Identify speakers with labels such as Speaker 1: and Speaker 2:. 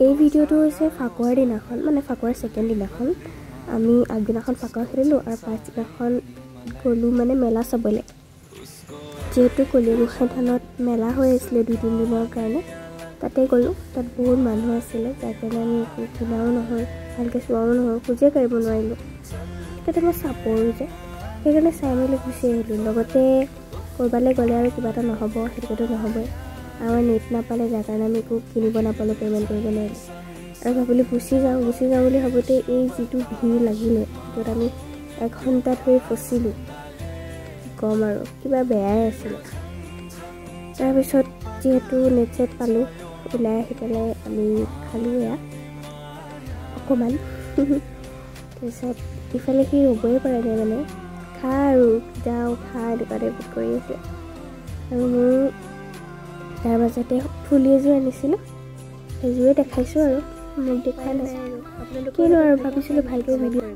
Speaker 1: এই ভিডিঅ'টো হৈছে ফাকুৱাৰ দিনাখন মানে ফাকুৱাৰ ছেকেণ্ড দিনাখন আমি আগদিনাখন ফাকুৱা খেলিলোঁ আৰু পাছদিনাখন গ'লোঁ মানে মেলা চাবলৈ যেহেতু কলিয়াগোসাঁই থানত মেলা হৈ আছিলে 2-3 দিনৰ কাৰণে তাতে গ'লোঁ তাত বহুত মানুহ আছিলে যাৰ কাৰণে আমি একো কিনাও নহয় ভালকৈ চোৱাও নহয় খোজেই কাঢ়িব নোৱাৰিলোঁ তাতে মই চাপৰো যে সেইকাৰণে চাই মেলি গুচি আহিলোঁ লগতে ক'ৰবালৈ গ'লে আৰু কিবা এটা নহ'ব সেইটোতো নহ'বই আমাৰ নেট নাপালে যাৰ কাৰণে আমি একো কিনিব নাপালোঁ পে'মেণ্ট কৰিব নোৱাৰিলোঁ আৰু ভাবিলোঁ গুচি যাওঁ বুলি ভাবোঁতে এই যিটো ভিৰ লাগিলে য'ত আমি 1 ঘণ্টা ধৰি ফচিলোঁ কম আৰু কিবা বেয়াই আছিলে তাৰপিছত যিহেতু নেট চেট পালোঁ ওলাই আহি পেলাই আমি খালোঁ এয়া অকণমান তাৰপিছত ইফালে সি ৰ'বই পৰা নাই মানে খা আৰু যাওঁ খা এনেকুৱা টাইপত কৰি আছে আৰু মোৰ তাৰ মাজতে ফুলি এযোৰ আনিছিলোঁ সেইযোৰে দেখাইছোঁ আৰু মোক দেখাই নাই কিনো আৰু ভাবিছিলোঁ ভালকৈ ভিডিঅ'